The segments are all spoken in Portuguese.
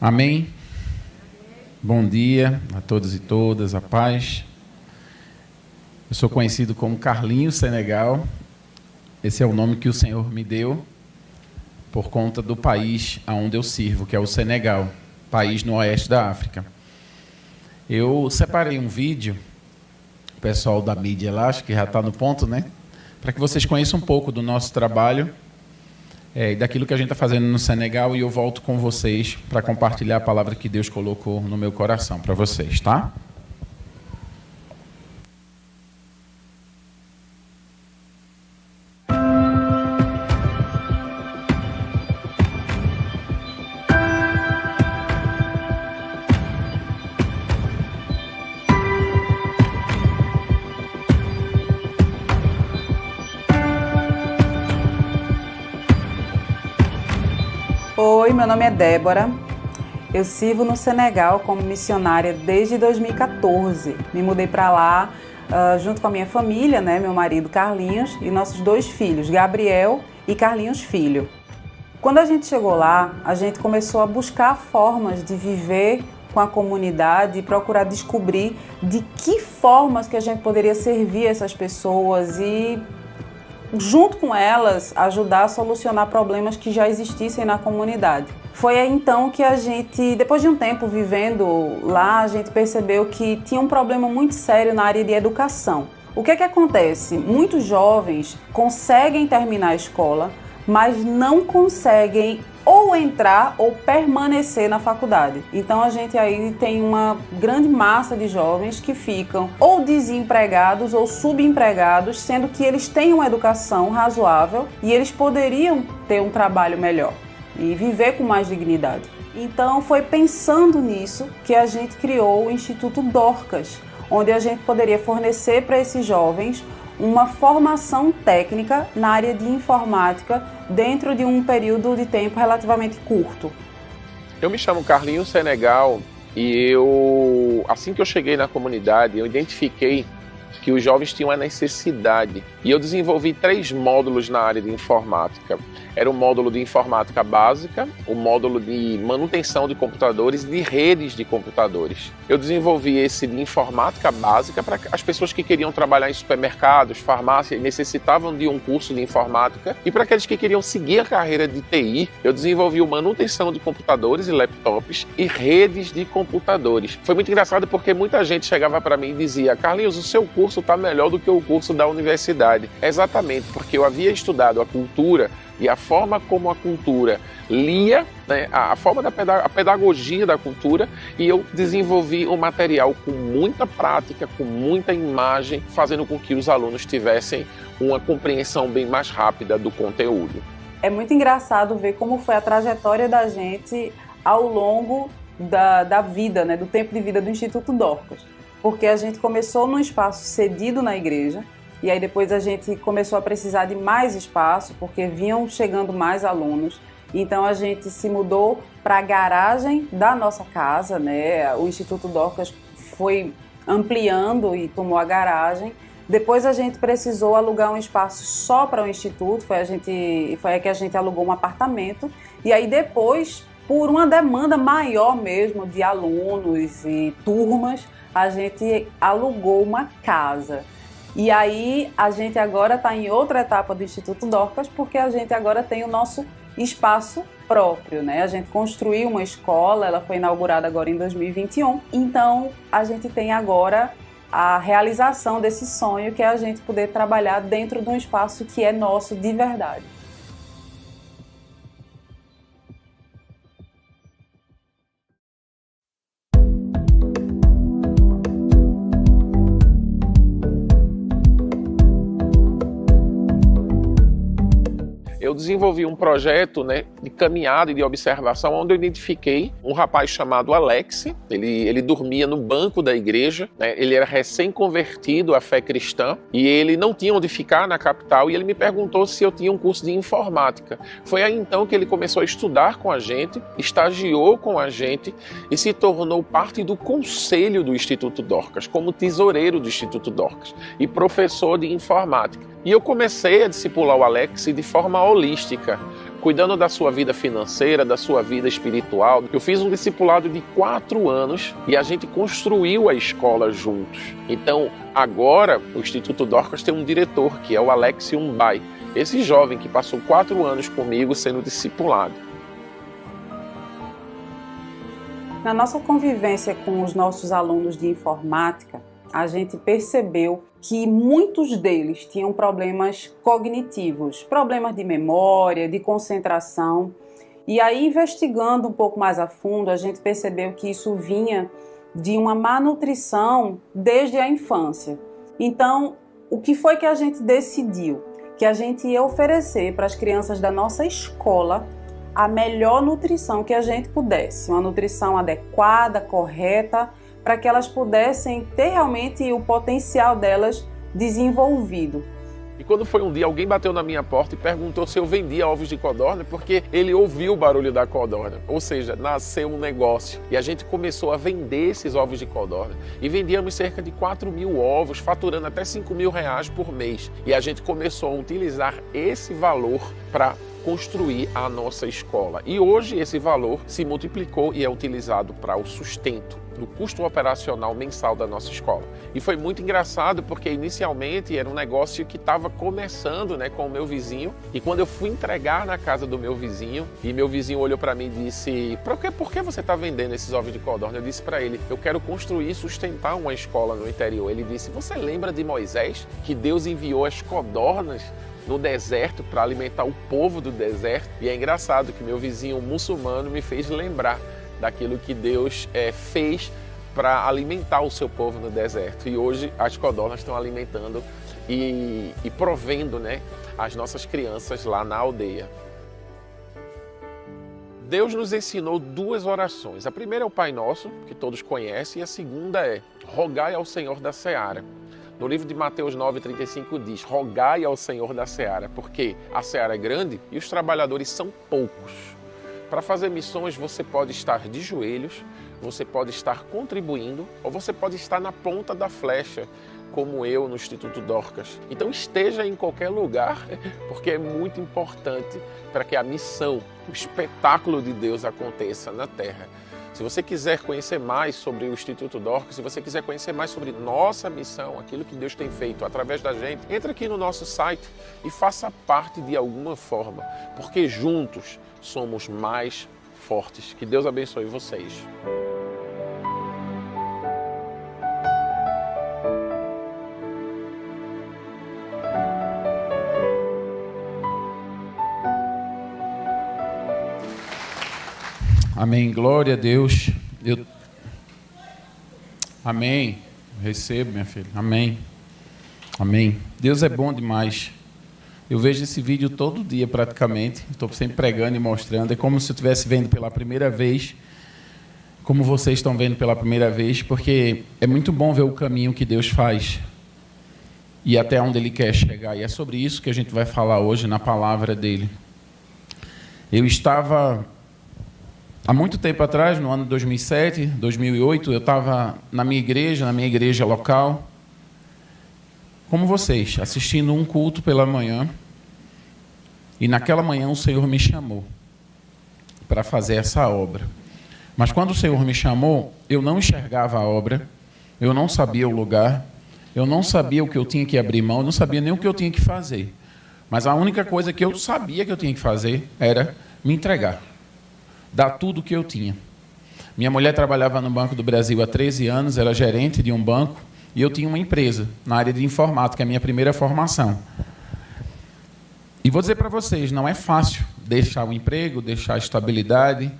Amém? Bom dia a todos e todas, a paz. Eu sou conhecido como Carlinhos Senegal. Esse é o nome que o Senhor me deu por conta do país onde eu sirvo, que é o Senegal, país no oeste da África. Eu separei um vídeo, o pessoal da mídia lá, acho que já está no ponto, né? Para que vocês conheçam um pouco do nosso trabalho e daquilo que a gente está fazendo no Senegal, e eu volto com vocês para compartilhar a palavra que Deus colocou no meu coração para vocês, tá? Oi, meu nome é Débora. Eu sirvo no Senegal como missionária desde 2014. Me mudei para lá junto com a minha família, né, meu marido Carlinhos e nossos 2 filhos, Gabriel e Carlinhos Filho. Quando a gente chegou lá, a gente começou a buscar formas de viver com a comunidade e procurar descobrir de que formas que a gente poderia servir essas pessoas e, junto com elas, ajudar a solucionar problemas que já existissem na comunidade. Foi aí então que a gente, depois de um tempo vivendo lá, a gente percebeu que tinha um problema muito sério na área de educação. O que acontece? Muitos jovens conseguem terminar a escola, mas não conseguem ou entrar ou permanecer na faculdade. Então a gente aí tem uma grande massa de jovens que ficam ou desempregados ou subempregados, sendo que eles têm uma educação razoável e eles poderiam ter um trabalho melhor e viver com mais dignidade. Então foi pensando nisso que a gente criou o Instituto Dorcas, onde a gente poderia fornecer para esses jovens uma formação técnica na área de informática dentro de um período de tempo relativamente curto. Eu me chamo Carlinhos Senegal e assim que eu cheguei na comunidade, eu identifiquei que os jovens tinham uma necessidade e eu desenvolvi 3 módulos na área de informática. Era o módulo de informática básica, o módulo de manutenção de computadores e de redes de computadores. Eu desenvolvi esse de informática básica para as pessoas que queriam trabalhar em supermercados, farmácias e necessitavam de um curso de informática. E para aqueles que queriam seguir a carreira de TI, eu desenvolvi o manutenção de computadores e laptops e redes de computadores. Foi muito engraçado porque muita gente chegava para mim e dizia: Carlinhos, o seu curso está melhor do que o curso da universidade. É exatamente porque eu havia estudado a cultura e a forma como a cultura lia, né, a forma a pedagogia da cultura, e eu desenvolvi um material com muita prática, com muita imagem, fazendo com que os alunos tivessem uma compreensão bem mais rápida do conteúdo. É muito engraçado ver como foi a trajetória da gente ao longo da vida, né, do tempo de vida do Instituto Dorcas, porque a gente começou num espaço cedido na igreja. E aí depois a gente começou a precisar de mais espaço, porque vinham chegando mais alunos. Então a gente se mudou para a garagem da nossa casa, né? O Instituto Dorcas foi ampliando e tomou a garagem. Depois a gente precisou alugar um espaço só para o Instituto, foi aí que a gente alugou um apartamento. E aí depois, por uma demanda maior mesmo de alunos e turmas, a gente alugou uma casa. E aí a gente agora está em outra etapa do Instituto Dorcas, porque a gente agora tem o nosso espaço próprio, né? A gente construiu uma escola, ela foi inaugurada agora em 2021, então a gente tem agora a realização desse sonho, que é a gente poder trabalhar dentro de um espaço que é nosso de verdade. Eu desenvolvi um projeto, né, de caminhada e de observação, onde eu identifiquei um rapaz chamado Alex. Ele dormia no banco da igreja, né, ele era recém-convertido à fé cristã e ele não tinha onde ficar na capital, e ele me perguntou se eu tinha um curso de informática. Foi aí então que ele começou a estudar com a gente, estagiou com a gente e se tornou parte do conselho do Instituto Dorcas, como tesoureiro do Instituto Dorcas e professor de informática. E eu comecei a discipular o Alex de forma holística, cuidando da sua vida financeira, da sua vida espiritual. Eu fiz um discipulado de 4 anos e a gente construiu a escola juntos. Então, agora, o Instituto Dorcas tem um diretor, que é o Alex Umbai. Esse jovem que passou 4 anos comigo sendo discipulado. Na nossa convivência com os nossos alunos de informática, a gente percebeu que muitos deles tinham problemas cognitivos, problemas de memória, de concentração. E aí, investigando um pouco mais a fundo, a gente percebeu que isso vinha de uma má nutrição desde a infância. Então, o que foi que a gente decidiu? Que a gente ia oferecer para as crianças da nossa escola a melhor nutrição que a gente pudesse, uma nutrição adequada, correta, para que elas pudessem ter realmente o potencial delas desenvolvido. E quando foi um dia, alguém bateu na minha porta e perguntou se eu vendia ovos de codorna, porque ele ouviu o barulho da codorna. Ou seja, nasceu um negócio. E a gente começou a vender esses ovos de codorna. E vendíamos cerca de 4.000 ovos, faturando até R$5.000 por mês. E a gente começou a utilizar esse valor para construir a nossa escola. E hoje esse valor se multiplicou e é utilizado para o sustento do custo operacional mensal da nossa escola. E foi muito engraçado porque inicialmente era um negócio que estava começando, com o meu vizinho, e quando eu fui entregar na casa do meu vizinho, e meu vizinho olhou para mim e disse: por que você está vendendo esses ovos de codorna? Eu disse para ele: eu quero construir e sustentar uma escola no interior. Ele disse: você lembra de Moisés, que Deus enviou as codornas no deserto para alimentar o povo do deserto? E é engraçado que meu vizinho muçulmano me fez lembrar daquilo que Deus fez para alimentar o seu povo no deserto. E hoje as codornas estão alimentando e provendo as nossas crianças lá na aldeia. Deus nos ensinou 2 orações. A primeira é o Pai Nosso, que todos conhecem, e a segunda é: rogai ao Senhor da Seara. No livro de Mateus 9,35 diz: rogai ao Senhor da Seara, porque a seara é grande e os trabalhadores são poucos. Para fazer missões, você pode estar de joelhos, você pode estar contribuindo, ou você pode estar na ponta da flecha, como eu no Instituto Dorcas. Então esteja em qualquer lugar, porque é muito importante para que a missão, o espetáculo de Deus aconteça na Terra. Se você quiser conhecer mais sobre o Instituto Dorcas, se você quiser conhecer mais sobre nossa missão, aquilo que Deus tem feito através da gente, entre aqui no nosso site e faça parte de alguma forma, porque juntos somos mais fortes. Que Deus abençoe vocês. Amém. Glória a Deus. Amém. Recebo, minha filha. Amém. Amém. Deus é bom demais. Eu vejo esse vídeo todo dia praticamente. Estou sempre pregando e mostrando. É como se eu estivesse vendo pela primeira vez, como vocês estão vendo pela primeira vez, porque é muito bom ver o caminho que Deus faz e até onde Ele quer chegar. E é sobre isso que a gente vai falar hoje na palavra dEle. Eu estava... Há muito tempo atrás, no ano 2007, 2008, eu estava na minha igreja local, como vocês, assistindo um culto pela manhã. E naquela manhã o Senhor me chamou para fazer essa obra. Mas quando o Senhor me chamou, eu não enxergava a obra, eu não sabia o lugar, eu não sabia o que eu tinha que abrir mão, eu não sabia nem o que eu tinha que fazer. Mas a única coisa que eu sabia que eu tinha que fazer era me entregar. Dar tudo o que eu tinha. Minha mulher trabalhava no Banco do Brasil há 13 anos, era gerente de um banco, e eu tinha uma empresa na área de informática, a minha primeira formação. E vou dizer para vocês, não é fácil deixar o emprego, deixar a estabilidade,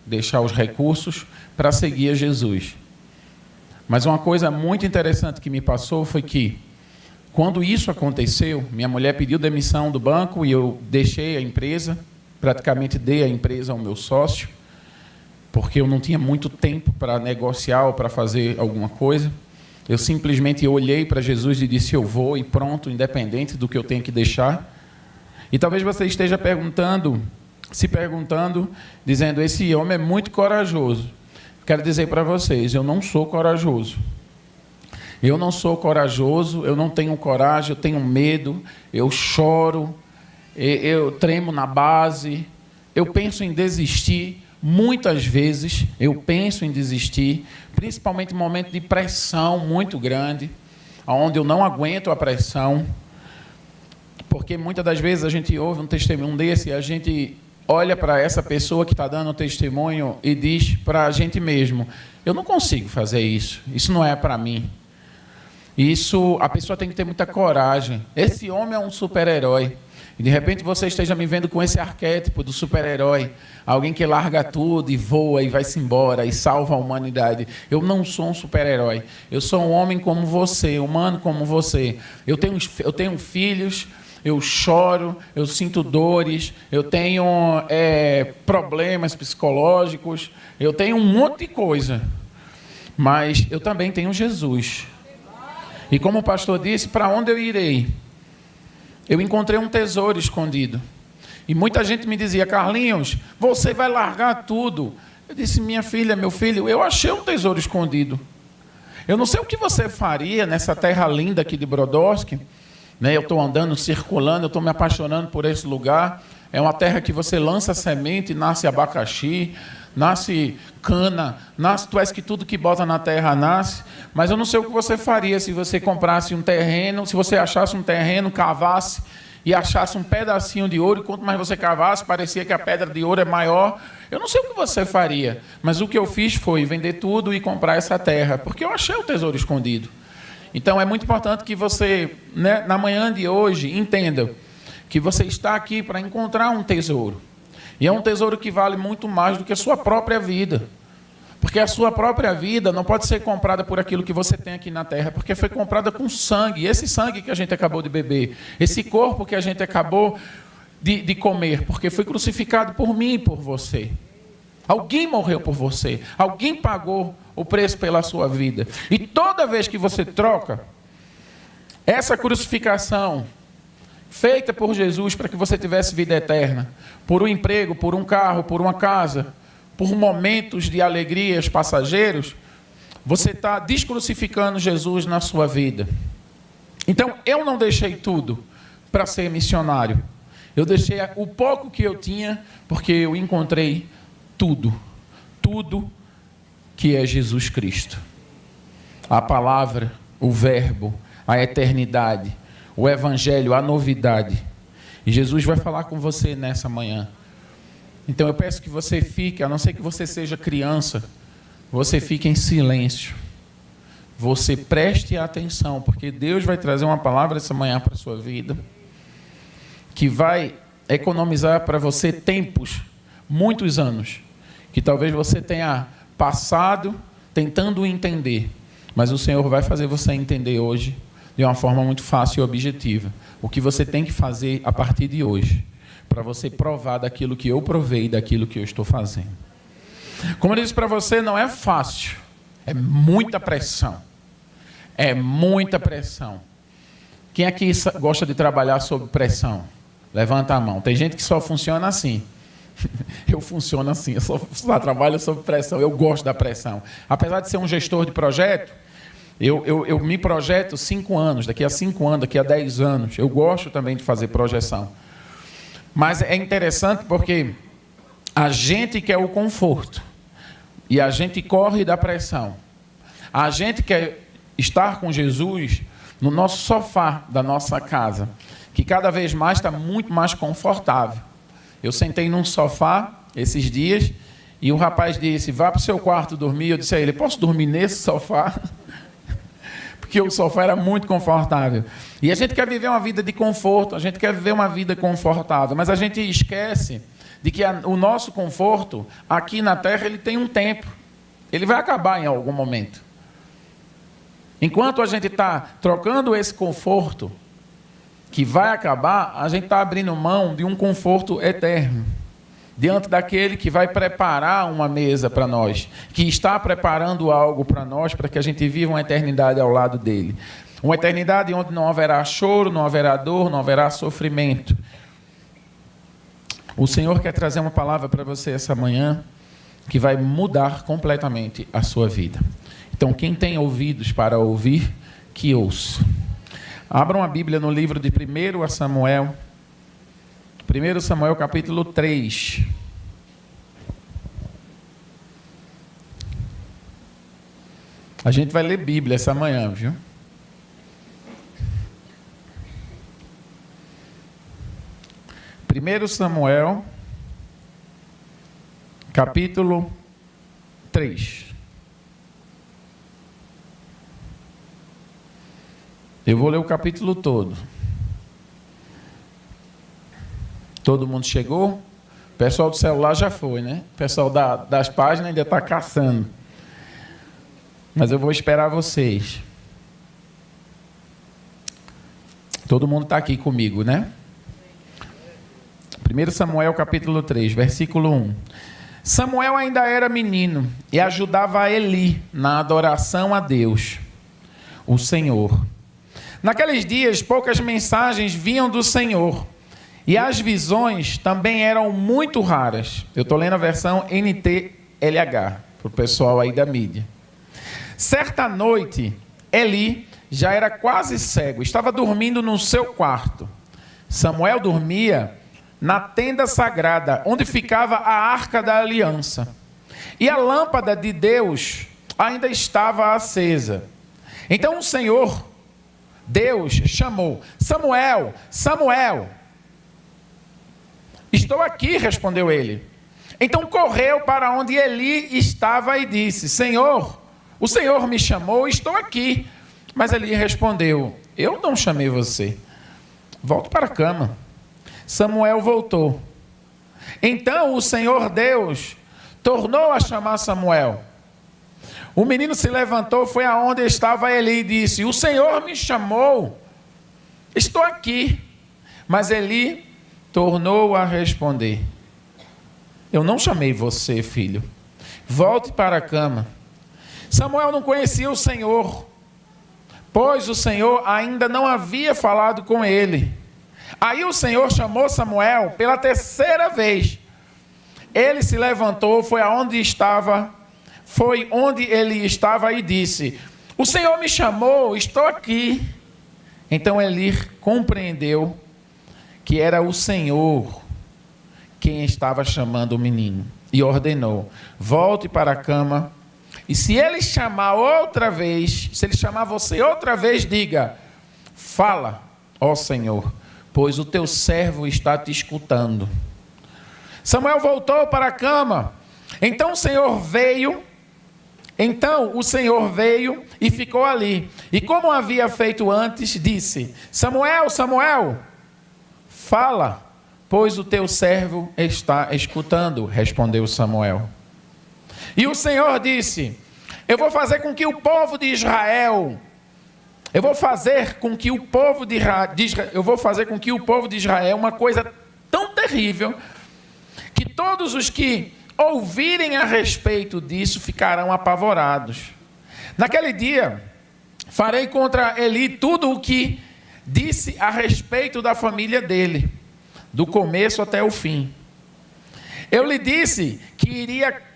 deixar os recursos para seguir a Jesus. Mas uma coisa muito interessante que me passou foi que, quando isso aconteceu, minha mulher pediu demissão do banco e eu deixei a empresa, praticamente dei a empresa ao meu sócio, porque eu não tinha muito tempo para negociar ou para fazer alguma coisa. Eu simplesmente olhei para Jesus e disse: eu vou, e pronto, independente do que eu tenho que deixar. E talvez você esteja se perguntando, dizendo: esse homem é muito corajoso. Quero dizer para vocês, eu não sou corajoso. Eu não sou corajoso, eu não tenho coragem, eu tenho medo, eu choro, eu tremo na base, eu penso em desistir, muitas vezes eu penso em desistir, principalmente em momentos de pressão muito grande, onde eu não aguento a pressão, porque muitas das vezes a gente ouve um testemunho desse e a gente olha para essa pessoa que está dando o testemunho e diz para a gente mesmo, eu não consigo fazer isso, isso não é para mim. Isso, a pessoa tem que ter muita coragem. Esse homem é um super-herói. E de repente você esteja me vendo com esse arquétipo do super-herói, alguém que larga tudo e voa e vai-se embora e salva a humanidade. Eu não sou um super-herói. Eu sou um homem como você, humano como você. Eu tenho filhos, eu choro, eu sinto dores, eu tenho problemas psicológicos, eu tenho um monte de coisa. Mas eu também tenho Jesus. E como o pastor disse, para onde eu irei? Eu encontrei um tesouro escondido. E muita gente me dizia, Carlinhos, você vai largar tudo. Eu disse, minha filha, meu filho, eu achei um tesouro escondido. Eu não sei o que você faria nessa terra linda aqui de Brodowski. Né? Eu estou andando, circulando, eu estou me apaixonando por esse lugar. É uma terra que você lança semente, nasce abacaxi, nasce cana, nasce, tu és que tudo que bota na terra nasce, mas eu não sei o que você faria se você comprasse um terreno, se você achasse um terreno, cavasse e achasse um pedacinho de ouro, e quanto mais você cavasse, parecia que a pedra de ouro é maior. Eu não sei o que você faria, mas o que eu fiz foi vender tudo e comprar essa terra, porque eu achei o tesouro escondido. Então é muito importante que você, né, na manhã de hoje, entenda que você está aqui para encontrar um tesouro. E é um tesouro que vale muito mais do que a sua própria vida. Porque a sua própria vida não pode ser comprada por aquilo que você tem aqui na terra, porque foi comprada com sangue. E esse sangue que a gente acabou de beber, esse corpo que a gente acabou de comer, porque foi crucificado por mim e por você. Alguém morreu por você. Alguém pagou o preço pela sua vida. E toda vez que você troca essa crucificação feita por Jesus para que você tivesse vida eterna, por um emprego, por um carro, por uma casa, por momentos de alegrias passageiros, você está descrucificando Jesus na sua vida. Então, eu não deixei tudo para ser missionário. Eu deixei o pouco que eu tinha, porque eu encontrei tudo que é Jesus Cristo. A palavra, o verbo, a eternidade, o evangelho, a novidade. E Jesus vai falar com você nessa manhã. Então eu peço que você fique, a não ser que você seja criança, você fique em silêncio. Você preste atenção, porque Deus vai trazer uma palavra essa manhã para a sua vida, que vai economizar para você tempos, muitos anos, que talvez você tenha passado tentando entender, mas o Senhor vai fazer você entender hoje, de uma forma muito fácil e objetiva, o que você tem que fazer a partir de hoje, para você provar daquilo que eu provei, daquilo que eu estou fazendo. Como eu disse para você, não é fácil, é muita pressão. É muita pressão. Quem aqui gosta de trabalhar sob pressão? Levanta a mão. Tem gente que só funciona assim. Eu funciono assim, eu só trabalho sob pressão, eu gosto da pressão. Apesar de ser um gestor de projeto, eu me projeto 5 anos, daqui a 5 anos, daqui a 10 anos. Eu gosto também de fazer projeção. Mas é interessante porque a gente quer o conforto e a gente corre da pressão. A gente quer estar com Jesus no nosso sofá da nossa casa, que cada vez mais está muito mais confortável. Eu sentei num sofá esses dias e o rapaz disse, vá para o seu quarto dormir. Eu disse a ele, posso dormir nesse sofá? Porque o sofá era muito confortável. E a gente quer viver uma vida de conforto, a gente quer viver uma vida confortável, mas a gente esquece de que o nosso conforto aqui na Terra ele tem um tempo. Ele vai acabar em algum momento. Enquanto a gente está trocando esse conforto que vai acabar, a gente está abrindo mão de um conforto eterno, diante daquele que vai preparar uma mesa para nós, que está preparando algo para nós, para que a gente viva uma eternidade ao lado dele. Uma eternidade onde não haverá choro, não haverá dor, não haverá sofrimento. O Senhor quer trazer uma palavra para você essa manhã, que vai mudar completamente a sua vida. Então, quem tem ouvidos para ouvir, que ouça. Abram a Bíblia no livro de 1 Samuel capítulo 3. A gente vai ler Bíblia essa manhã, viu? Primeiro Samuel, capítulo 3. Eu vou ler o capítulo todo. Todo mundo chegou? O pessoal do celular já foi, né? O pessoal das páginas ainda está caçando. Mas eu vou esperar vocês. Todo mundo está aqui comigo, né? 1 Samuel capítulo 3, versículo 1. Samuel ainda era menino e ajudava a Eli na adoração a Deus, o Senhor. Naqueles dias, poucas mensagens vinham do Senhor e as visões também eram muito raras. Eu estou lendo a versão NTLH, para o pessoal aí da mídia. Certa noite, Eli já era quase cego, estava dormindo no seu quarto. Samuel dormia na tenda sagrada, onde ficava a arca da aliança. E a lâmpada de Deus ainda estava acesa. Então o Senhor, Deus, chamou: Samuel, Samuel. Estou aqui, respondeu ele. Então correu para onde Eli estava e disse: Senhor, o Senhor me chamou, estou aqui. Mas Eli respondeu: eu não chamei você. Volte para a cama. Samuel voltou. Então o Senhor Deus tornou a chamar Samuel. O menino se levantou, foi aonde estava Eli e disse: o Senhor me chamou, estou aqui. Mas Eli tornou a responder: eu não chamei você, filho. Volte para a cama. Samuel não conhecia o Senhor, pois o Senhor ainda não havia falado com ele. Aí o Senhor chamou Samuel pela terceira vez. Ele se levantou, foi onde ele estava e disse: o Senhor me chamou, estou aqui. Então Eli compreendeu que era o Senhor quem estava chamando o menino e ordenou: volte para a cama. E se ele chamar outra vez, se ele chamar você outra vez, diga: fala, ó Senhor, pois o teu servo está te escutando. Samuel voltou para a cama. Então o Senhor veio e ficou ali. E como havia feito antes, disse: Samuel, Samuel, fala, pois o teu servo está escutando, respondeu Samuel. E o Senhor disse: eu vou fazer com que o povo de Israel uma coisa tão terrível, que todos os que ouvirem a respeito disso ficarão apavorados. Naquele dia, farei contra Eli tudo o que disse a respeito da família dele, do começo até o fim. Eu lhe disse que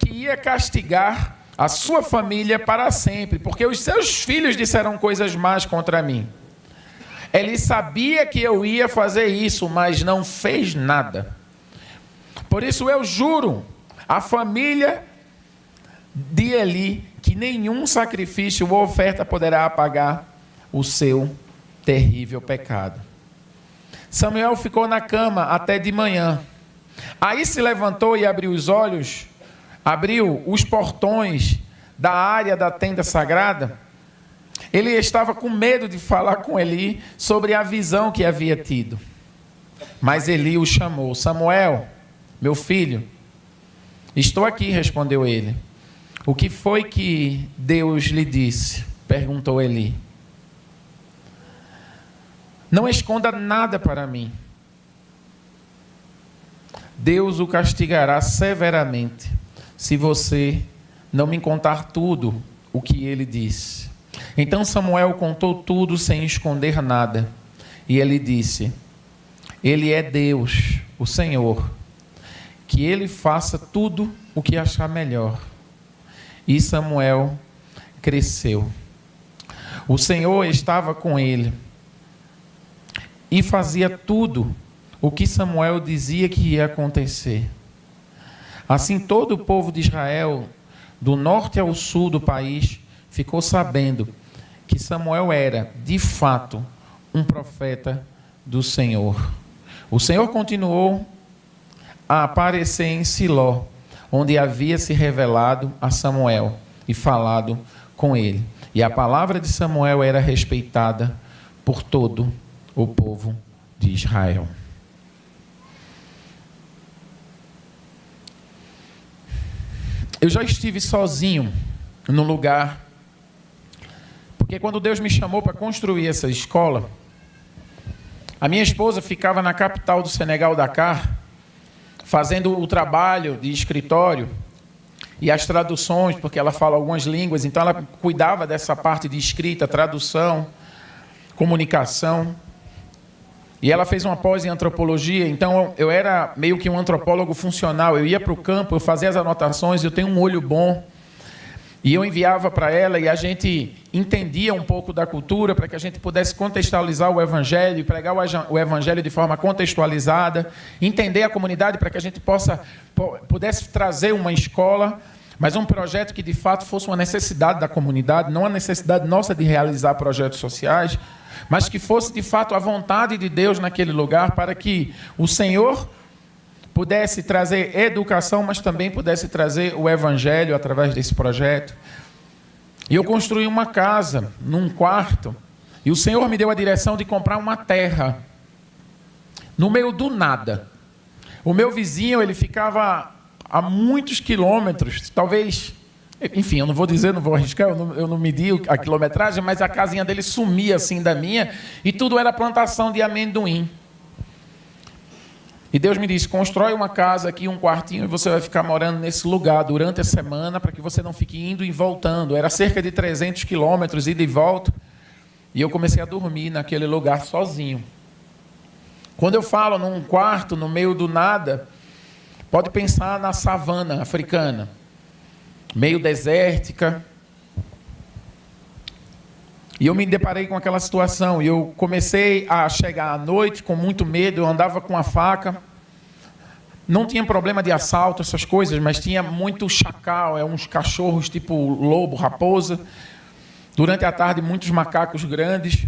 ia castigar a sua família para sempre, porque os seus filhos disseram coisas más contra mim. Ele sabia que eu ia fazer isso, mas não fez nada. Por isso eu juro à família de Eli que nenhum sacrifício ou oferta poderá apagar o seu terrível pecado. Samuel ficou na cama até de manhã. Aí se levantou e abriu os olhos, abriu os portões da área da tenda sagrada. Ele estava com medo de falar com Eli sobre a visão que havia tido. Mas Eli o chamou: Samuel, meu filho. Estou aqui, respondeu ele. O que foi que Deus lhe disse? Perguntou Eli. Não esconda nada para mim. Deus o castigará severamente se você não me contar tudo o que ele disse. Então Samuel contou tudo sem esconder nada. E ele disse: ele é Deus, o Senhor, que ele faça tudo o que achar melhor. E Samuel cresceu. O Senhor estava com ele e fazia tudo o que Samuel dizia que ia acontecer. Assim todo o povo de Israel, do norte ao sul do país, ficou sabendo que Samuel era, de fato, um profeta do Senhor. O Senhor continuou a aparecer em Siló, onde havia se revelado a Samuel e falado com ele. E a palavra de Samuel era respeitada por todo o povo de Israel. Eu já estive sozinho no lugar, porque quando Deus me chamou para construir essa escola, a minha esposa ficava na capital do Senegal, Dakar, fazendo o trabalho de escritório e as traduções, porque ela fala algumas línguas, então ela cuidava dessa parte de escrita, tradução, comunicação. E ela fez uma pós em antropologia, então eu era meio que um antropólogo funcional. Eu ia para o campo, eu fazia as anotações, eu tenho um olho bom. E eu enviava para ela e a gente entendia um pouco da cultura para que a gente pudesse contextualizar o Evangelho, pregar o Evangelho de forma contextualizada, entender a comunidade para que a gente pudesse trazer uma escola, mas um projeto que de fato fosse uma necessidade da comunidade, não a necessidade nossa de realizar projetos sociais, mas que fosse de fato a vontade de Deus naquele lugar para que o Senhor pudesse trazer educação, mas também pudesse trazer o Evangelho através desse projeto. E eu construí uma casa, num quarto, e o Senhor me deu a direção de comprar uma terra, no meio do nada. O meu vizinho, ele ficava a muitos quilômetros, talvez, enfim, eu não vou dizer, não vou arriscar, eu não medi a quilometragem, mas a casinha dele sumia assim da minha, e tudo era plantação de amendoim. E Deus me disse, constrói uma casa aqui, um quartinho, e você vai ficar morando nesse lugar durante a semana, para que você não fique indo e voltando. Era cerca de 300 quilômetros, ida e volta. E eu comecei a dormir naquele lugar sozinho. Quando eu falo num quarto, no meio do nada, pode pensar na savana africana, meio desértica. E eu me deparei com aquela situação, e eu comecei a chegar à noite com muito medo, eu andava com a faca, não tinha problema de assalto, essas coisas, mas tinha muito chacal, uns cachorros tipo lobo, raposa, durante a tarde muitos macacos grandes,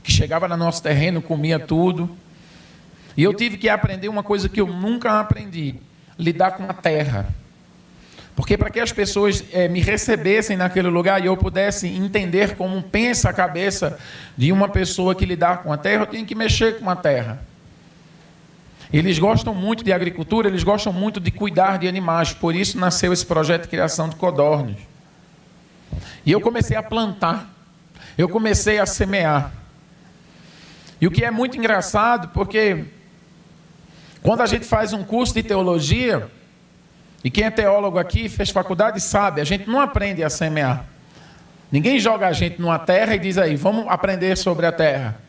que chegavam no nosso terreno, comia tudo, e eu tive que aprender uma coisa que eu nunca aprendi, lidar com a terra. Porque para que as pessoas me recebessem naquele lugar e eu pudesse entender como pensa a cabeça de uma pessoa que lidar com a terra, eu tenho que mexer com a terra. Eles gostam muito de agricultura, eles gostam muito de cuidar de animais, por isso nasceu esse projeto de criação de codornas. E eu comecei a plantar, eu comecei a semear. E o que é muito engraçado, porque quando a gente faz um curso de teologia, e quem é teólogo aqui, fez faculdade, sabe, a gente não aprende a semear. Ninguém joga a gente numa terra e diz aí, vamos aprender sobre a terra.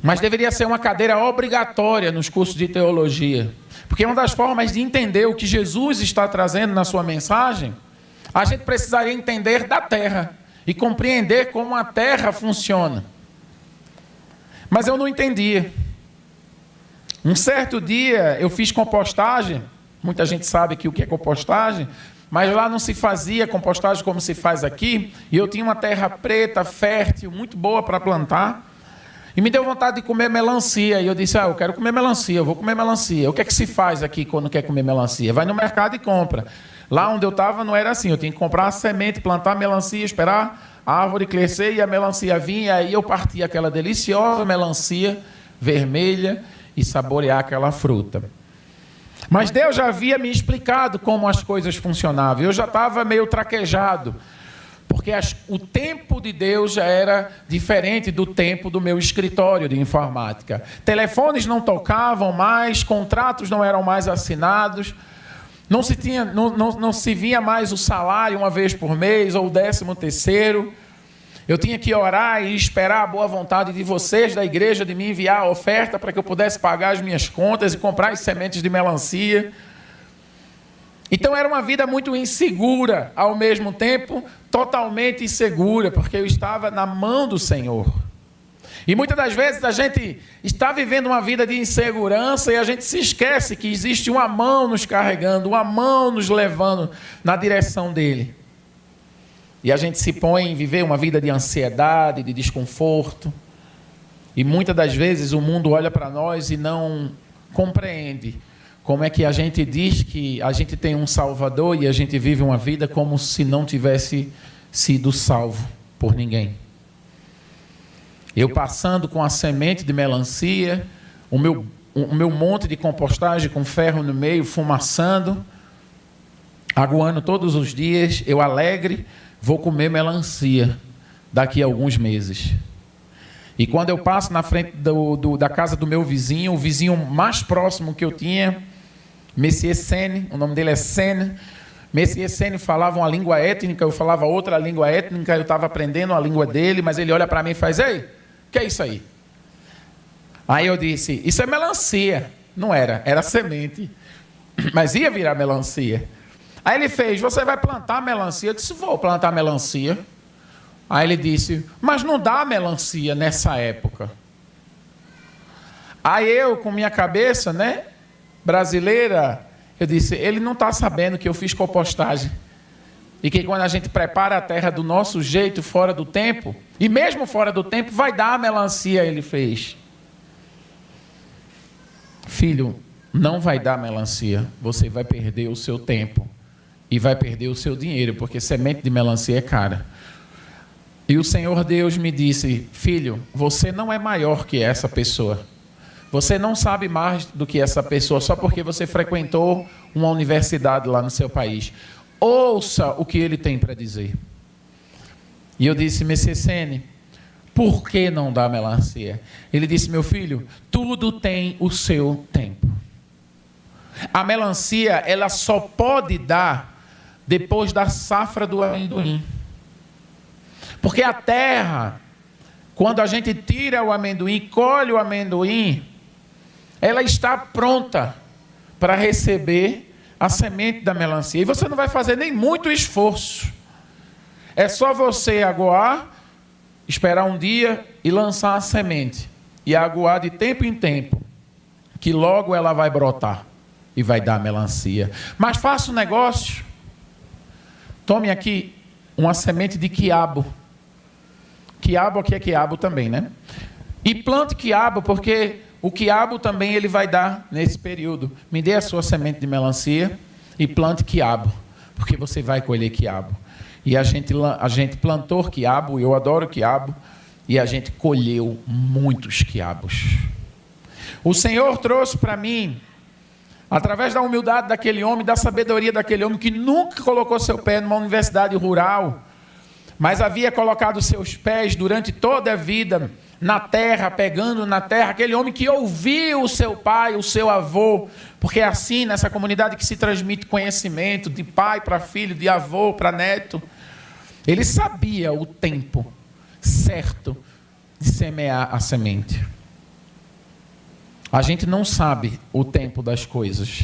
Mas deveria ser uma cadeira obrigatória nos cursos de teologia. Porque uma das formas de entender o que Jesus está trazendo na sua mensagem, a gente precisaria entender da terra e compreender como a terra funciona. Mas eu não entendia. Um certo dia eu fiz compostagem. Muita gente sabe aqui o que é compostagem, mas lá não se fazia compostagem como se faz aqui. E eu tinha uma terra preta, fértil, muito boa para plantar. E me deu vontade de comer melancia. E eu disse, eu quero comer melancia, eu vou comer melancia. O que é que se faz aqui quando quer comer melancia? Vai no mercado e compra. Lá onde eu estava não era assim, eu tinha que comprar a semente, plantar melancia, esperar a árvore crescer e a melancia vinha. E aí eu partia aquela deliciosa melancia vermelha e saborear aquela fruta. Mas Deus já havia me explicado como as coisas funcionavam. Eu já estava meio traquejado, porque o tempo de Deus já era diferente do tempo do meu escritório de informática. Telefones não tocavam mais, contratos não eram mais assinados, não se via mais o salário uma vez por mês ou o 13º. Eu tinha que orar e esperar a boa vontade de vocês, da igreja, de me enviar a oferta para que eu pudesse pagar as minhas contas e comprar as sementes de melancia. Então era uma vida muito insegura, ao mesmo tempo totalmente insegura, porque eu estava na mão do Senhor. E muitas das vezes a gente está vivendo uma vida de insegurança e a gente se esquece que existe uma mão nos carregando, uma mão nos levando na direção dele. E a gente se põe em viver uma vida de ansiedade, de desconforto. E muitas das vezes o mundo olha para nós e não compreende como é que a gente diz que a gente tem um Salvador e a gente vive uma vida como se não tivesse sido salvo por ninguém. Eu passando com a semente de melancia, o meu monte de compostagem com ferro no meio, fumaçando, aguando todos os dias, eu alegre, vou comer melancia daqui a alguns meses. E quando eu passo na frente da casa do meu vizinho, o vizinho mais próximo que eu tinha, Monsieur Sene, o nome dele é Sene, Monsieur Sene falava uma língua étnica, eu falava outra língua étnica, eu estava aprendendo a língua dele, mas ele olha para mim e faz: ei, o que é isso aí? Aí eu disse: isso é melancia. Não era, era semente, mas ia virar melancia. Aí ele fez: você vai plantar melancia? Eu disse: vou plantar melancia. Aí ele disse: mas não dá melancia nessa época. Aí eu, com minha cabeça, né, brasileira, eu disse: ele não está sabendo que eu fiz compostagem. E que quando a gente prepara a terra do nosso jeito, fora do tempo, e mesmo fora do tempo, vai dar a melancia. Ele fez: filho, não vai dar melancia. Você vai perder o seu tempo. E vai perder o seu dinheiro, porque semente de melancia é cara. E o Senhor Deus me disse: filho, você não é maior que essa pessoa. Você não sabe mais do que essa pessoa só porque você frequentou uma universidade lá no seu país. Ouça o que ele tem para dizer. E eu disse: Monsieur Sene, por que não dá melancia? Ele disse: meu filho, tudo tem o seu tempo. A melancia, ela só pode dar depois da safra do amendoim. Porque a terra, quando a gente tira o amendoim, colhe o amendoim, ela está pronta para receber a semente da melancia. E você não vai fazer nem muito esforço. É só você aguar, esperar um dia e lançar a semente. E aguar de tempo em tempo, que logo ela vai brotar e vai dar melancia. Mas faça um negócio. Tome aqui uma semente de quiabo. Quiabo aqui é quiabo também, né? E plante quiabo, porque o quiabo também ele vai dar nesse período. Me dê a sua semente de melancia e plante quiabo, porque você vai colher quiabo. E a gente plantou quiabo, eu adoro quiabo, e a gente colheu muitos quiabos. O Senhor trouxe para mim, através da humildade daquele homem, da sabedoria daquele homem que nunca colocou seu pé numa universidade rural, mas havia colocado seus pés durante toda a vida na terra, pegando na terra, aquele homem que ouviu o seu pai, o seu avô, porque é assim nessa comunidade que se transmite conhecimento, de pai para filho, de avô para neto. Ele sabia o tempo certo de semear a semente. A gente não sabe o tempo das coisas.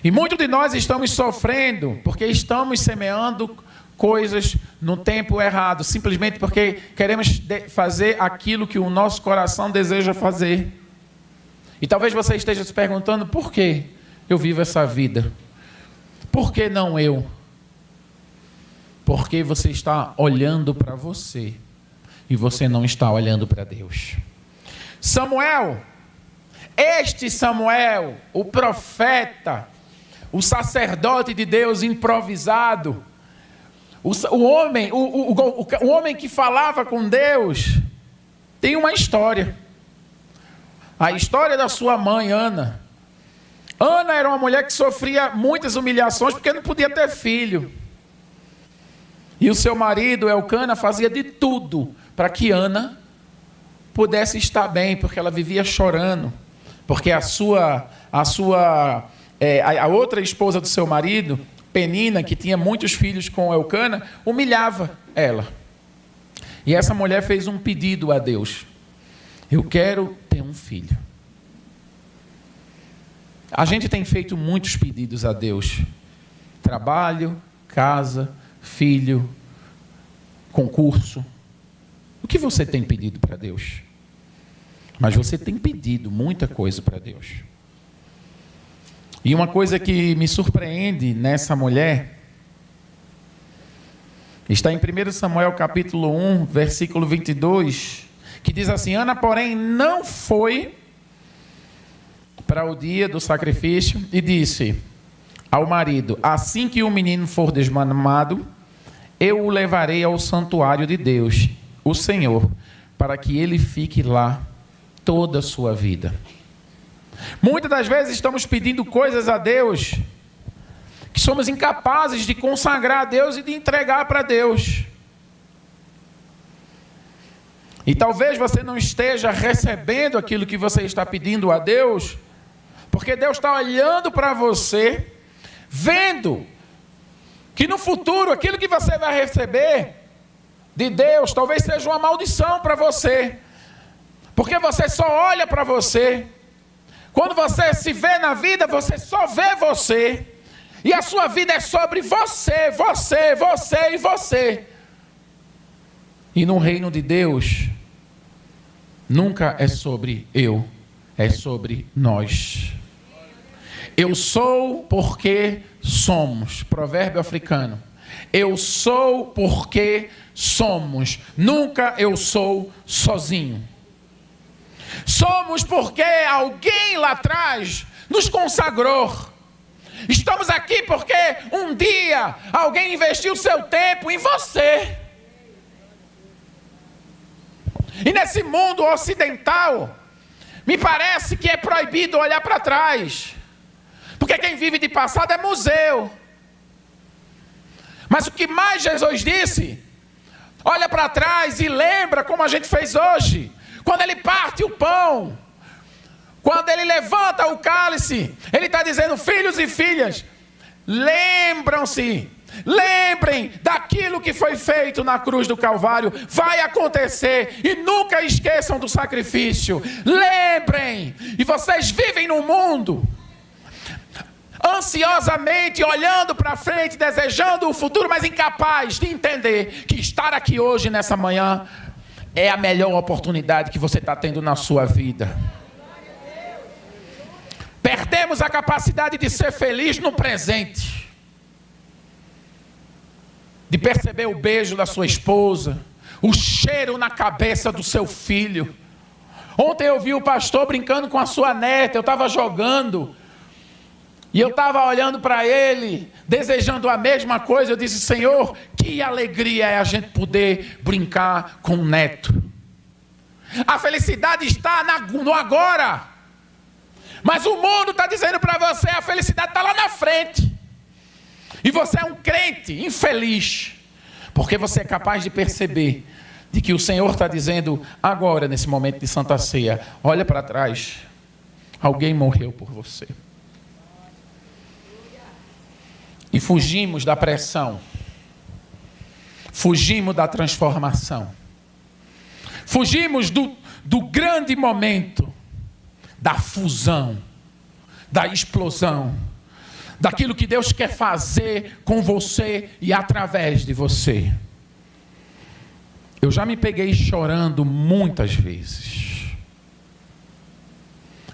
E muitos de nós estamos sofrendo porque estamos semeando coisas no tempo errado, simplesmente porque queremos fazer aquilo que o nosso coração deseja fazer. E talvez você esteja se perguntando: por que eu vivo essa vida? Por que não eu? Porque você está olhando para você e você não está olhando para Deus. Samuel, este Samuel, o profeta, o sacerdote de Deus improvisado, o homem que falava com Deus, tem uma história. A história da sua mãe, Ana. Ana era uma mulher que sofria muitas humilhações porque não podia ter filho. E o seu marido, Elcana, fazia de tudo para que Ana pudesse estar bem, porque ela vivia chorando. Porque a outra esposa do seu marido, Penina, que tinha muitos filhos com Elcana, humilhava ela. E essa mulher fez um pedido a Deus: eu quero ter um filho. A gente tem feito muitos pedidos a Deus: trabalho, casa, filho, concurso. O que você tem pedido para Deus? Mas você tem pedido muita coisa para Deus. E uma coisa que me surpreende nessa mulher Está em 1 Samuel capítulo 1, versículo 22, que diz assim: Ana, porém, não foi para o dia do sacrifício e disse ao marido: assim que o menino for desmamado, eu o levarei ao santuário de Deus, o Senhor, para que ele fique lá toda a sua vida. Muitas das vezes estamos pedindo coisas a Deus que somos incapazes de consagrar a Deus e de entregar para Deus. E talvez você não esteja recebendo aquilo que você está pedindo a Deus, porque Deus está olhando para você, vendo que no futuro aquilo que você vai receber de Deus talvez seja uma maldição para você, porque você só olha para você. Quando você se vê na vida, você só vê você. E a sua vida é sobre você, você, você e você. E no reino de Deus, nunca é sobre eu, é sobre nós. Eu sou porque somos. Provérbio africano. Eu sou porque somos. Nunca eu sou sozinho. Somos porque alguém lá atrás nos consagrou. Estamos aqui porque um dia alguém investiu seu tempo em você. E nesse mundo ocidental, me parece que é proibido olhar para trás, porque quem vive de passado é museu. Mas o que mais Jesus disse? Olha para trás e lembra como a gente fez hoje. Quando ele parte o pão, quando ele levanta o cálice, ele está dizendo: filhos e filhas, lembrem daquilo que foi feito na cruz do Calvário. Vai acontecer e nunca esqueçam do sacrifício. Lembrem. E vocês vivem num mundo ansiosamente olhando para frente, desejando o futuro, mas incapaz de entender que estar aqui hoje, nessa manhã, é a melhor oportunidade que você está tendo na sua vida. Perdemos a capacidade de ser feliz no presente, de perceber o beijo da sua esposa, o cheiro na cabeça do seu filho. Ontem eu vi o pastor brincando com a sua neta. Eu estava jogando e eu estava olhando para ele, desejando a mesma coisa. Eu disse: Senhor, que alegria é a gente poder brincar com o neto. A felicidade está no agora. Mas o mundo está dizendo para você: a felicidade está lá na frente. E você é um crente infeliz, porque você é capaz de perceber de que o Senhor está dizendo agora, nesse momento de Santa Ceia: olha para trás, alguém morreu por você. E fugimos da pressão, fugimos da transformação, fugimos do grande momento da fusão, da explosão, daquilo que Deus quer fazer com você e através de você. Eu já me peguei chorando muitas vezes.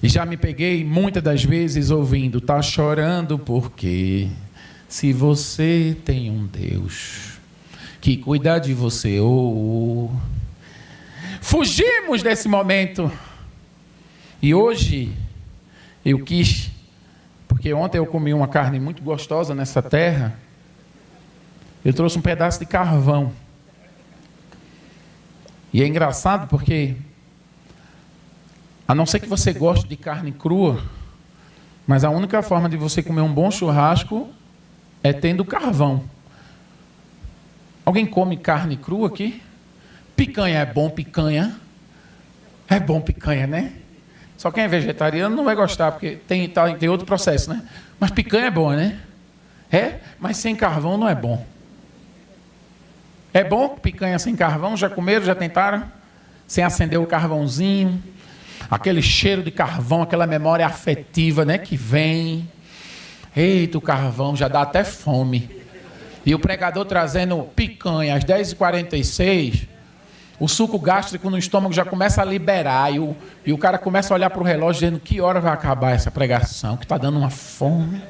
E já me peguei muitas das vezes ouvindo: tá chorando porque se você tem um Deus que cuida de você. Fugimos desse momento. E hoje eu quis, porque ontem eu comi uma carne muito gostosa nessa terra. Eu trouxe um pedaço de carvão. E é engraçado porque, a não ser que você goste de carne crua, mas a única forma de você comer um bom churrasco é tendo carvão. Alguém come carne crua aqui? Picanha é bom, picanha. É bom picanha, né? Só quem é vegetariano não vai gostar, porque tem outro processo, né? Mas picanha é boa, né? É, mas sem carvão não é bom. É bom picanha sem carvão? Já comeram, já tentaram? Sem acender o carvãozinho. Aquele cheiro de carvão, aquela memória afetiva, né? Que vem. Eita, o carvão já dá até fome. E o pregador trazendo picanha às 10h46... o suco gástrico no estômago já começa a liberar. E o cara começa a olhar para o relógio dizendo: que hora vai acabar essa pregação? Que está dando uma fome.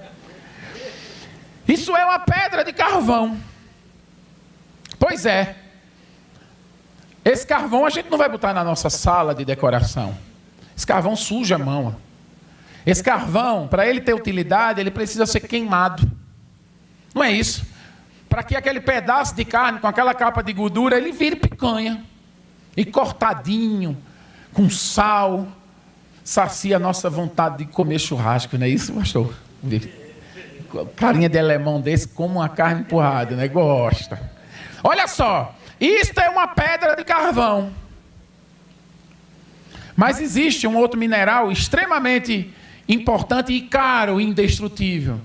Isso é uma pedra de carvão. Pois é. Esse carvão a gente não vai botar na nossa sala de decoração. Esse carvão suja a mão. Esse carvão, para ele ter utilidade, ele precisa ser queimado. Não é isso? Para que aquele pedaço de carne, com aquela capa de gordura, ele vire picanha. E cortadinho, com sal, sacia a nossa vontade de comer churrasco, não é isso, pastor? Carinha de alemão desse, como uma carne empurrada, né? Gosta. Olha só, isto é uma pedra de carvão. Mas existe um outro mineral extremamente importante e caro e indestrutível,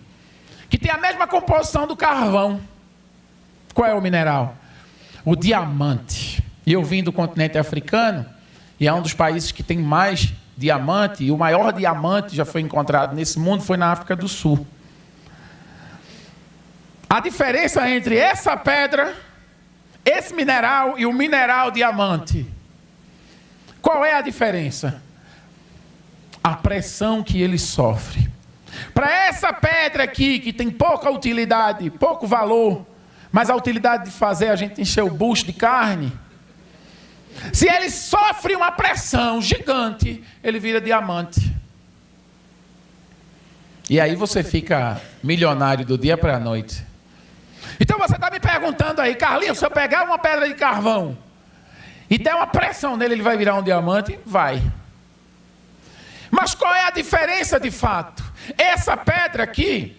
que tem a mesma composição do carvão. Qual é o mineral? O diamante. E eu vim do continente africano, e é um dos países que tem mais diamante, e o maior diamante já foi encontrado nesse mundo foi na África do Sul. A diferença entre essa pedra, esse mineral e o mineral diamante, qual é a diferença? A pressão que ele sofre. Para essa pedra aqui, que tem pouca utilidade, pouco valor, mas a utilidade de fazer a gente encher o bucho de carne, se ele sofre uma pressão gigante, ele vira diamante. E aí você fica milionário do dia para a noite. Então você está me perguntando aí, Carlinhos, se eu pegar uma pedra de carvão e der uma pressão nele, ele vai virar um diamante? Vai. Mas qual é a diferença de fato? Essa pedra aqui,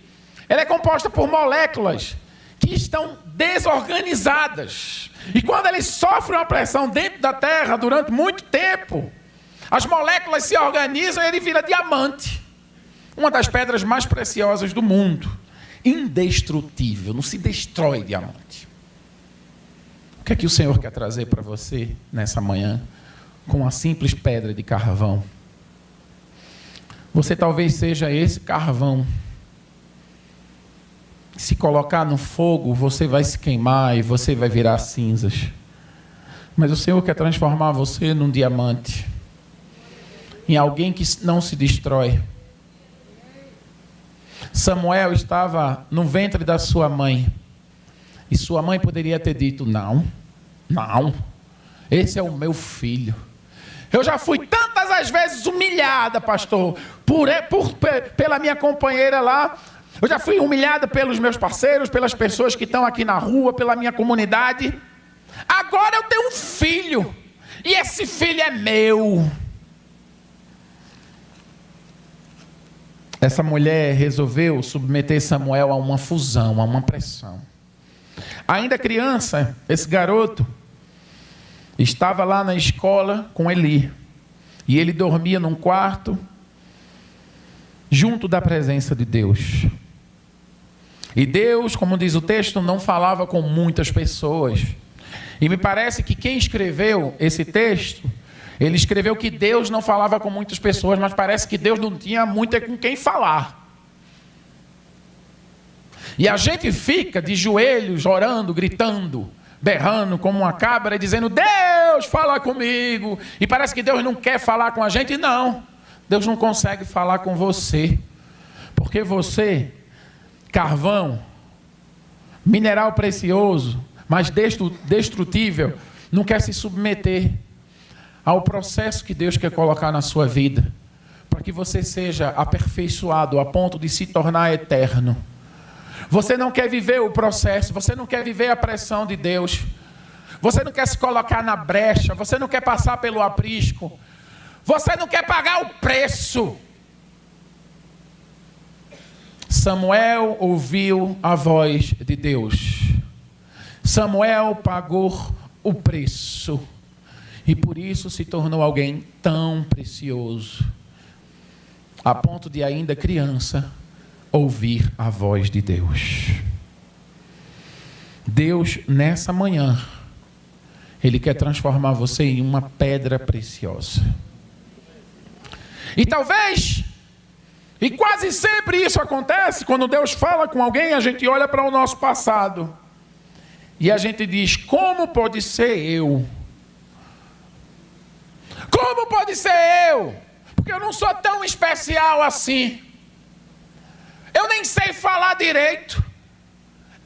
ela é composta por moléculas que estão desorganizadas. E quando ele sofre uma pressão dentro da terra durante muito tempo, as moléculas se organizam e ele vira diamante. Uma das pedras mais preciosas do mundo. Indestrutível, não se destrói diamante. O que é que o Senhor quer trazer para você nessa manhã com uma simples pedra de carvão? Você talvez seja esse carvão. Se colocar no fogo, você vai se queimar e você vai virar cinzas. Mas o Senhor quer transformar você num diamante, em alguém que não se destrói. Samuel estava no ventre da sua mãe, e sua mãe poderia ter dito: não, esse é o meu filho. Eu já fui tantas as vezes humilhada, pastor, pela minha companheira lá. Eu já fui humilhada pelos meus parceiros, pelas pessoas que estão aqui na rua, pela minha comunidade. Agora eu tenho um filho, e esse filho é meu. Essa mulher resolveu submeter Samuel a uma fusão, a uma pressão. Ainda criança, esse garoto estava lá na escola com Eli. E ele dormia num quarto, junto da presença de Deus. E Deus, como diz o texto, não falava com muitas pessoas. E me parece que quem escreveu esse texto, ele escreveu que Deus não falava com muitas pessoas, mas parece que Deus não tinha muito com quem falar. E a gente fica de joelhos, orando, gritando, berrando como uma cabra, dizendo: Deus, fala comigo. E parece que Deus não quer falar com a gente. Não, Deus não consegue falar com você. Porque você, carvão, mineral precioso, mas destrutível, não quer se submeter ao processo que Deus quer colocar na sua vida, para que você seja aperfeiçoado a ponto de se tornar eterno. Você não quer viver o processo, você não quer viver a pressão de Deus, você não quer se colocar na brecha, você não quer passar pelo aprisco, você não quer pagar o preço. Samuel ouviu a voz de Deus. Samuel pagou o preço. E por isso se tornou alguém tão precioso, a ponto de ainda criança ouvir a voz de Deus. Deus, nessa manhã, Ele quer transformar você em uma pedra preciosa. E talvez, e quase sempre isso acontece, quando Deus fala com alguém, a gente olha para o nosso passado e a gente diz: como pode ser eu? Como pode ser eu? Porque eu não sou tão especial assim. Eu nem sei falar direito.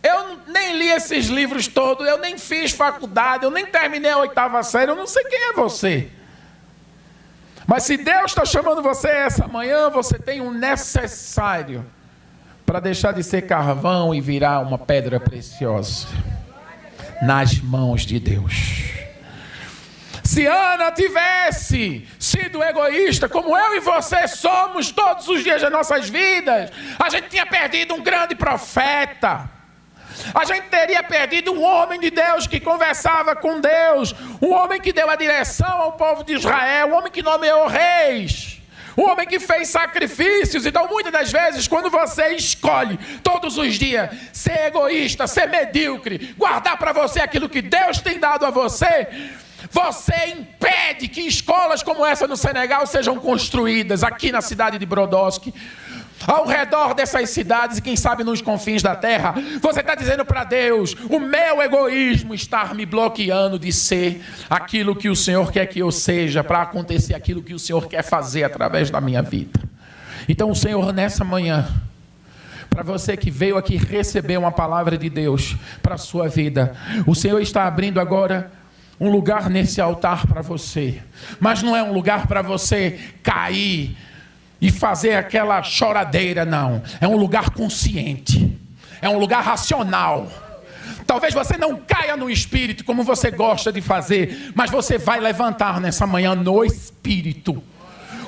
Eu nem li esses livros todos, eu nem fiz faculdade, eu nem terminei a 8ª série, eu não sei quem é você. Mas se Deus está chamando você essa manhã, você tem um necessário para deixar de ser carvão e virar uma pedra preciosa nas mãos de Deus. Se Ana tivesse sido egoísta, como eu e você somos todos os dias das nossas vidas, a gente tinha perdido um grande profeta. A gente teria perdido um homem de Deus que conversava com Deus, um homem que deu a direção ao povo de Israel, um homem que nomeou reis, um homem que fez sacrifícios. Então, muitas das vezes, quando você escolhe todos os dias ser egoísta, ser medíocre, guardar para você aquilo que Deus tem dado a você, você impede que escolas como essa no Senegal sejam construídas aqui na cidade de Brodowski, ao redor dessas cidades e quem sabe nos confins da terra. Você está dizendo para Deus: o meu egoísmo está me bloqueando de ser aquilo que o Senhor quer que eu seja, para acontecer aquilo que o Senhor quer fazer através da minha vida. Então o Senhor, nessa manhã, para você que veio aqui receber uma palavra de Deus para a sua vida, o Senhor está abrindo agora um lugar nesse altar para você. Mas não é um lugar para você cair e fazer aquela choradeira, não. É um lugar consciente. É um lugar racional. Talvez você não caia no espírito como você gosta de fazer, mas você vai levantar nessa manhã no espírito.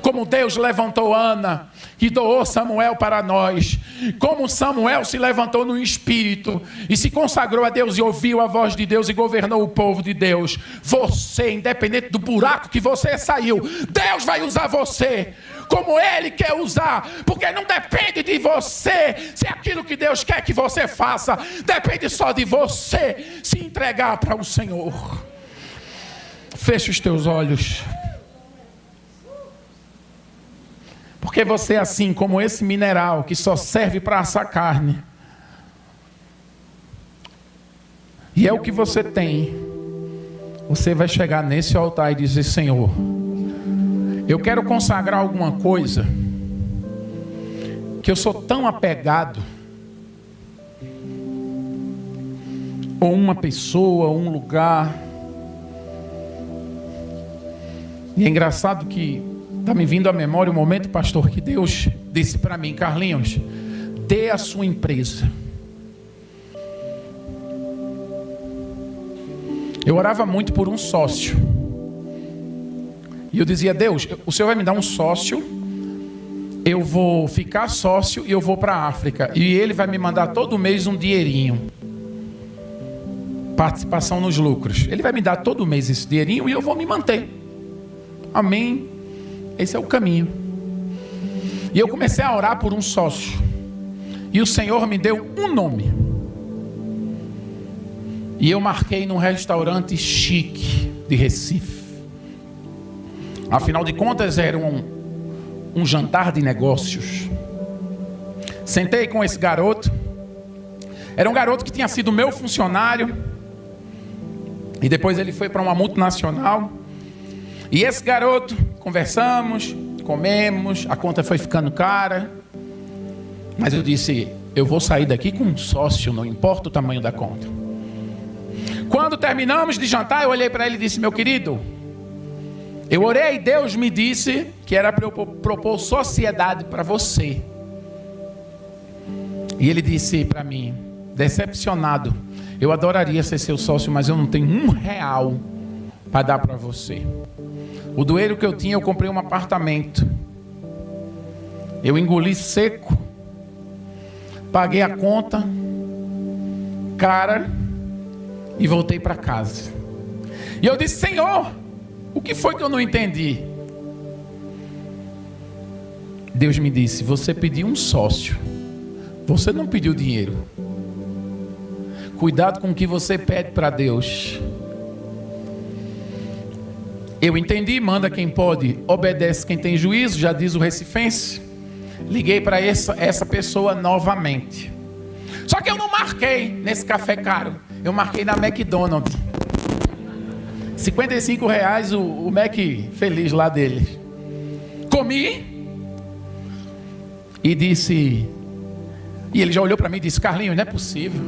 Como Deus levantou Ana e doou Samuel para nós. Como Samuel se levantou no espírito e se consagrou a Deus e ouviu a voz de Deus e governou o povo de Deus. Você, independente do buraco que você saiu, Deus vai usar você como Ele quer usar, porque não depende de você se aquilo que Deus quer que você faça, depende só de você se entregar para o Senhor. Feche os teus olhos. Porque você é assim como esse mineral que só serve para assar carne. E é o que você tem. Você vai chegar nesse altar e dizer: Senhor, eu quero consagrar alguma coisa que eu sou tão apegado, ou uma pessoa, ou um lugar. E é engraçado que está me vindo à memória o momento, pastor, que Deus disse para mim: Carlinhos, dê a sua empresa. Eu orava muito por um sócio. E eu dizia: Deus, o Senhor vai me dar um sócio, eu vou ficar sócio e eu vou para a África. E Ele vai me mandar todo mês um dinheirinho. Participação nos lucros. Ele vai me dar todo mês esse dinheirinho e eu vou me manter. Amém. Esse é o caminho. E eu comecei a orar por um sócio. E o Senhor me deu um nome. E eu marquei num restaurante chique de Recife. Afinal de contas, era um jantar de negócios. Sentei com esse garoto. Era um garoto que tinha sido meu funcionário. E depois ele foi para uma multinacional. E esse garoto, conversamos, comemos, a conta foi ficando cara. Mas eu disse: eu vou sair daqui com um sócio, não importa o tamanho da conta. Quando terminamos de jantar, eu olhei para ele e disse: meu querido, eu orei e Deus me disse que era para eu propor sociedade para você. E ele disse para mim, decepcionado: eu adoraria ser seu sócio, mas eu não tenho R$1 para dar para você. O dinheiro que eu tinha, eu comprei um apartamento. Eu engoli seco. Paguei a conta cara e voltei para casa. E eu disse: Senhor, o que foi que eu não entendi? Deus me disse: você pediu um sócio, você não pediu dinheiro. Cuidado com o que você pede para Deus. Eu entendi: manda quem pode, obedece quem tem juízo, já diz o recifense. Liguei para essa pessoa novamente. Só que eu não marquei nesse café caro, eu marquei na McDonald's. R$55 o Mac feliz lá deles. Comi e disse, e ele já olhou para mim e disse: Carlinhos, não é possível.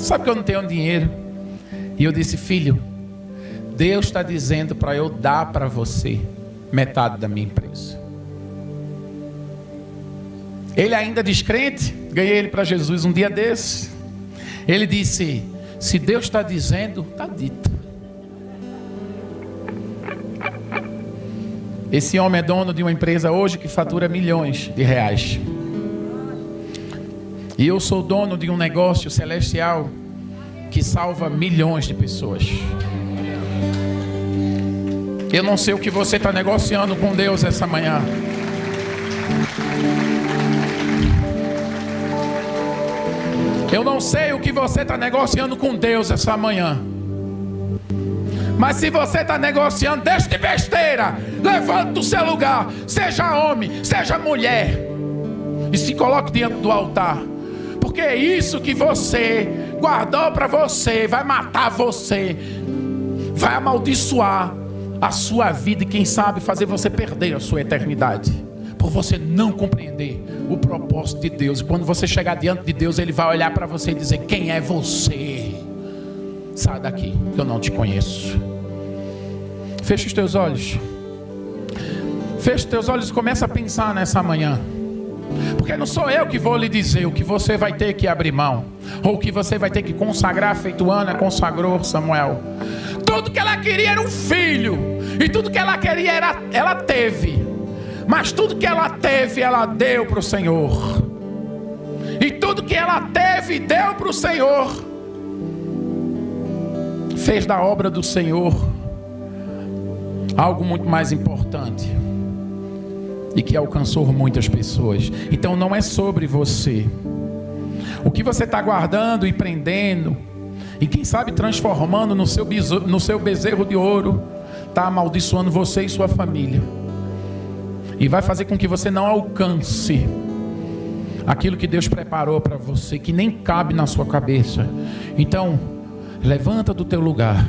sabe que eu não tenho dinheiro. E eu disse: filho, Deus está dizendo para eu dar para você metade da minha empresa. Ele ainda descrente, ganhei ele para Jesus um dia desse. Ele disse: se Deus está dizendo, está dito. Esse homem é dono de uma empresa hoje que fatura milhões de reais. E eu sou dono de um negócio celestial que salva milhões de pessoas. Eu não sei o que você está negociando com Deus essa manhã. Eu não sei o que você está negociando com Deus essa manhã. Mas se você está negociando, deixa de besteira. Levante do seu lugar. Seja homem, seja mulher. E se coloque diante do altar. Porque é isso que você guardou para você vai matar você. Vai amaldiçoar a sua vida e quem sabe fazer você perder a sua eternidade. Por você não compreender o propósito de Deus. E quando você chegar diante de Deus, Ele vai olhar para você e dizer: quem é você? Sai daqui, que eu não te conheço. Fecha os teus olhos. Fecha os teus olhos e começa a pensar nessa manhã. Porque não sou eu que vou lhe dizer o que você vai ter que abrir mão, ou o que você vai ter que consagrar, feito Ana consagrou Samuel. Tudo que ela queria era um filho, e tudo que ela queria ela teve. Mas tudo que ela teve, ela deu para o Senhor. E tudo que ela teve, deu para o Senhor. Fez da obra do Senhor algo muito mais importante e que alcançou muitas pessoas. Então não é sobre você. O que você está guardando e prendendo, e quem sabe transformando no seu bezerro de ouro, está amaldiçoando você e sua família. E vai fazer com que você não alcance aquilo que Deus preparou para você, que nem cabe na sua cabeça. Então, levanta do teu lugar.